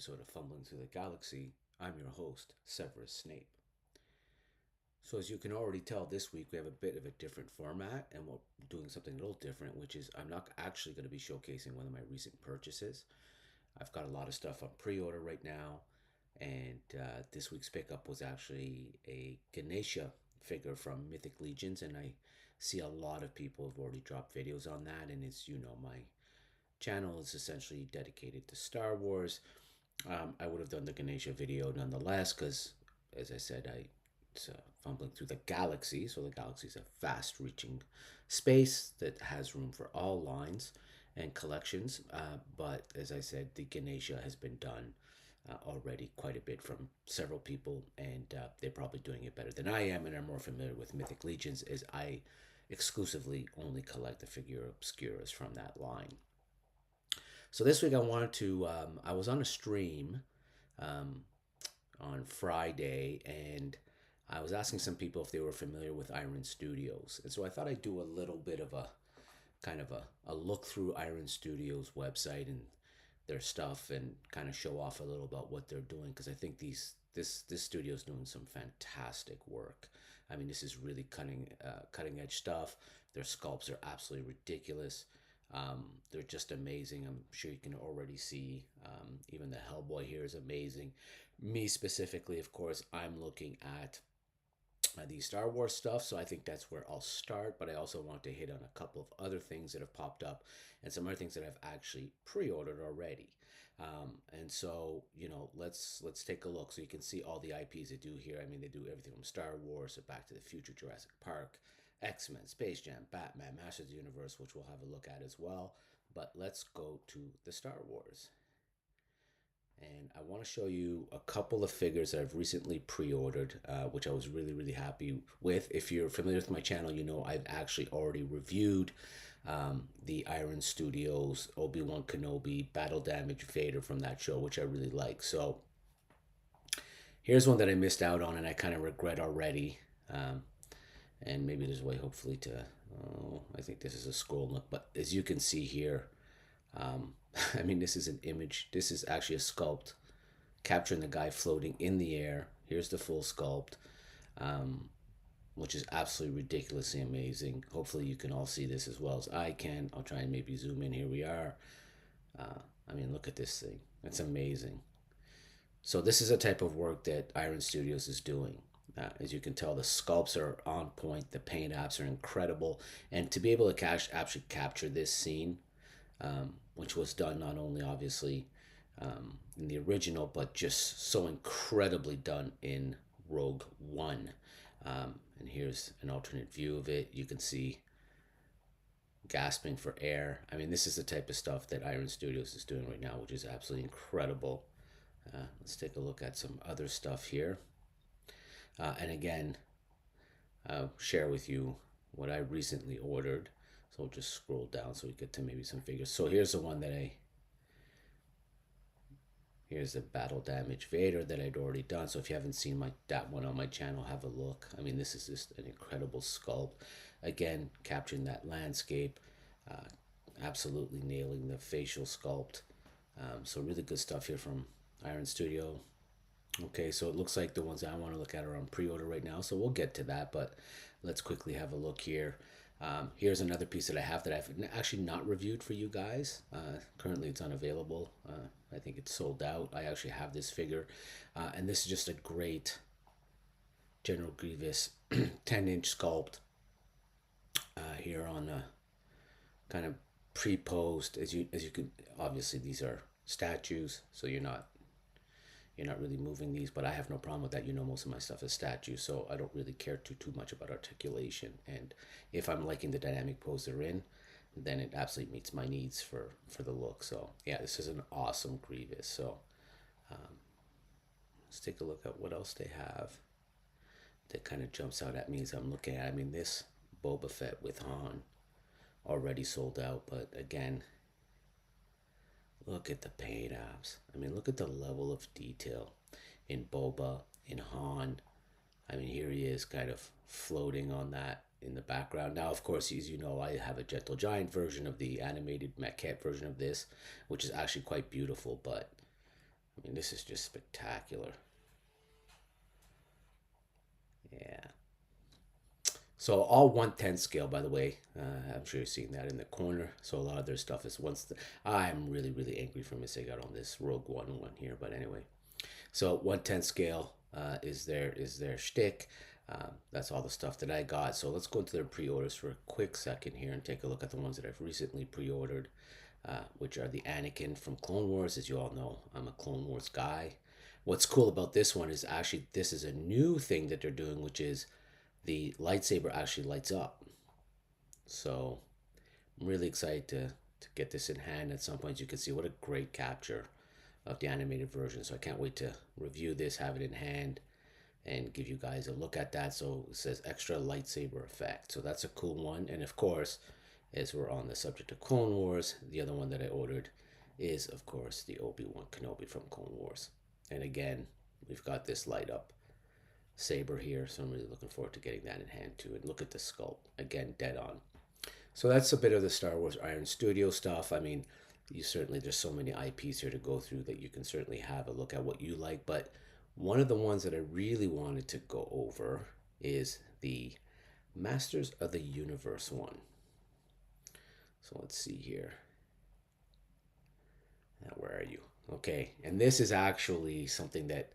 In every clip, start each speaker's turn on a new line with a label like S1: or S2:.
S1: episode of Fumbling Through the Galaxy. I'm your host, Severus Snape. So, as you can already tell, this week we have a bit of a different format and we're doing something a little different, which is I'm not actually going to be showcasing one of my recent purchases. I've got a lot of stuff on pre order right now, and this week's pickup was actually a Ganesha figure from Mythic Legions, and I see a lot of people have already dropped videos on that, and as you know, my channel is essentially dedicated to Star Wars. I would have done the Ganesha video nonetheless because, as I said, it's fumbling through the galaxy. So the galaxy is a fast-reaching space that has room for all lines and collections. But as I said, the Ganesha has been done already quite a bit from several people, and they're probably doing it better than I am, and are more familiar with Mythic Legions, as I exclusively only collect the figure obscuras from that line. So this week I wanted to, I was on a stream um, on Friday, and I was asking some people if they were familiar with Iron Studios. And so I thought I'd do a little bit of a kind of a look through Iron Studios website and their stuff, and kind of show off a little about what they're doing, because I think this studio is doing some fantastic work. I mean, this is really cutting edge stuff. Their sculpts are absolutely ridiculous. They're just amazing. I'm sure you can already see. Even the Hellboy here is amazing. Me specifically, of course, I'm looking at the Star Wars stuff, so I think that's where I'll start. But I also want to hit on a couple of other things that have popped up, and some other things that I've actually pre-ordered already. And so, let's take a look so you can see all the IPs they do here. I mean, they do everything from Star Wars to Back to the Future, Jurassic Park, X-Men, Space Jam, Batman, Masters of the Universe, which we'll have a look at as well. But let's go to the Star Wars. And I want to show you a couple of figures that I've recently pre-ordered, which I was really, really happy with. If you're familiar with my channel, you know I've actually already reviewed the Iron Studios Obi-Wan Kenobi Battle Damage Vader from that show, which I really like. So here's one that I missed out on and I kind of regret already. And maybe there's a way, hopefully, to, oh, I think this is a scroll look, but as you can see here, I mean, this is an image. This is actually a sculpt capturing the guy floating in the air. Here's the full sculpt, which is absolutely ridiculously amazing. Hopefully you can all see this as well as I can. I'll try and maybe zoom in. Here we are. I mean, look at this thing. It's amazing. So this is a type of work that Iron Studios is doing. As you can tell, the sculpts are on point. The paint apps are incredible. And to be able to actually capture this scene, which was done not only obviously in the original, but just so incredibly done in Rogue One. And here's an alternate view of it. You can see gasping for air. I mean, this is the type of stuff that Iron Studios is doing right now, which is absolutely incredible. Let's take a look at some other stuff here. And again, I'll share with you what I recently ordered. So we'll just scroll down so we get to maybe some figures. So here's the one that here's the Battle Damage Vader that I'd already done. So if you haven't seen that one on my channel, have a look. I mean, this is just an incredible sculpt. Again, capturing that landscape, absolutely nailing the facial sculpt. So really good stuff here from Iron Studio. Okay, so it looks like the ones I want to look at are on pre-order right now, so we'll get to that, but let's quickly have a look here. Here's another piece that I have that I've actually not reviewed for you guys. Currently it's unavailable. I think it's sold out. I actually have this figure, and this is just a great General Grievous 10-inch sculpt here on kind of pre-posed. As you can, obviously these are statues, so you're not really moving these, but I have no problem with that. You know, most of my stuff is statues, so I don't really care too much about articulation. And if I'm liking the dynamic pose they're in, then it absolutely meets my needs for the look. So yeah, this is an awesome Grievous. So let's take a look at what else they have that kind of jumps out at me as I'm looking at. I mean, this Boba Fett with Han already sold out, but again, look at the paint apps. I mean, look at the level of detail in Boba, in Han. I mean, here he is kind of floating on that in the background. Now, of course, as you know, I have a Gentle Giant version of the animated maquette version of this, which is actually quite beautiful, but I mean, this is just spectacular. Yeah. So all 1/10 scale, by the way. I'm sure you're seeing that in the corner. So a lot of their stuff is I'm really, really angry for a mistake out on this Rogue One here. But anyway, so 1/10 scale is their shtick. That's all the stuff that I got. So let's go into their pre-orders for a quick second here and take a look at the ones that I've recently pre-ordered, which are the Anakin from Clone Wars. As you all know, I'm a Clone Wars guy. What's cool about this one is actually this is a new thing that they're doing, which is the lightsaber actually lights up. So I'm really excited to get this in hand at some point. You can see what a great capture of the animated version. So I can't wait to review this, have it in hand, and give you guys a look at that. So it says extra lightsaber effect. So that's a cool one. And of course, as we're on the subject of Clone Wars, the other one that I ordered is, of course, the Obi-Wan Kenobi from Clone Wars. And again, we've got this light up saber here, so I'm really looking forward to getting that in hand too. And look at the sculpt, again, dead on. So that's a bit of the Star Wars Iron Studio stuff. I mean, there's so many IPs here to go through that you can certainly have a look at what you like. But one of the ones that I really wanted to go over is the Masters of the Universe one. So let's see here. Now, where are you? Okay, and this is actually something that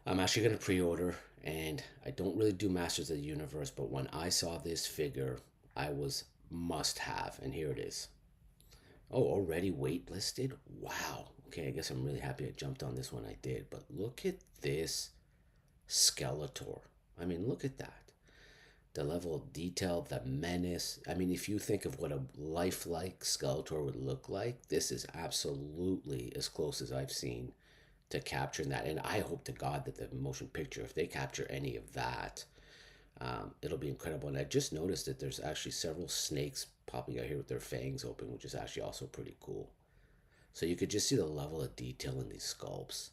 S1: I'm actually going to pre-order, and I don't really do Masters of the Universe, but when I saw this figure, I was must have, and here it is. Oh, already waitlisted? Wow. Okay, I guess I'm really happy I jumped on this one. I did, but look at this Skeletor. I mean, look at that. The level of detail, the menace. I mean, if you think of what a lifelike Skeletor would look like, this is absolutely as close as I've seen to capturing that. And I hope to God that the motion picture, if they capture any of that, it'll be incredible. And I just noticed that there's actually several snakes popping out here with their fangs open, which is actually also pretty cool. So you could just see the level of detail in these sculpts.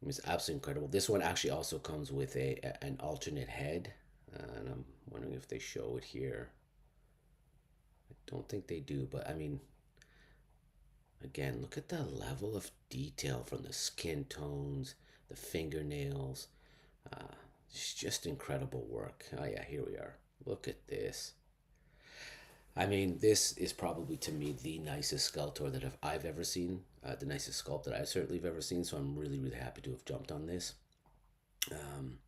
S1: It's absolutely incredible. This one actually also comes with an alternate head, and I'm wondering if they show it here. I don't think they do, but I mean, again, look at the level of detail from the skin tones, the fingernails. Uh, it's just incredible work. Oh yeah, here we are. Look at this. I mean, this is probably to me the nicest Skeletor that I've ever seen. The nicest sculpt that I certainly have ever seen. So I'm really, really happy to have jumped on this. Um,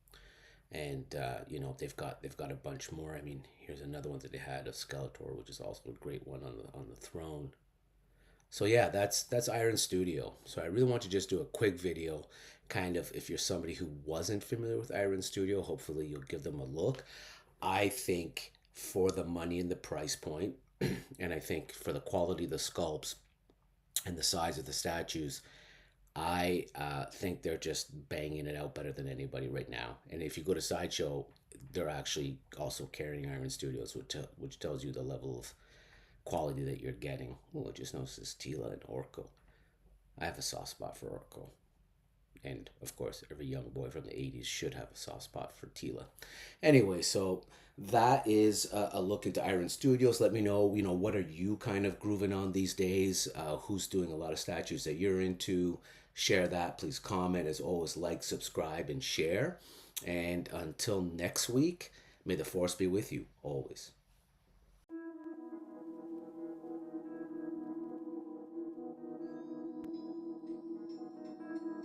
S1: and they've got a bunch more. I mean, here's another one that they had of Skeletor, which is also a great one on the throne. So yeah, that's Iron Studio. So I really want to just do a quick video, kind of if you're somebody who wasn't familiar with Iron Studio, hopefully you'll give them a look. I think for the money and the price point, and I think for the quality of the sculpts and the size of the statues, I think they're just banging it out better than anybody right now. And if you go to Sideshow, they're actually also carrying Iron Studios, which tells you the level of quality that you're getting. Oh, I just noticed this Tila and Orko. I have a soft spot for Orko. And of course, every young boy from the 80s should have a soft spot for Tila. Anyway, so that is a look into Iron Studios. Let me know, what are you kind of grooving on these days? Who's doing a lot of statues that you're into? Share that. Please comment. As always, like, subscribe, and share. And until next week, may the force be with you always.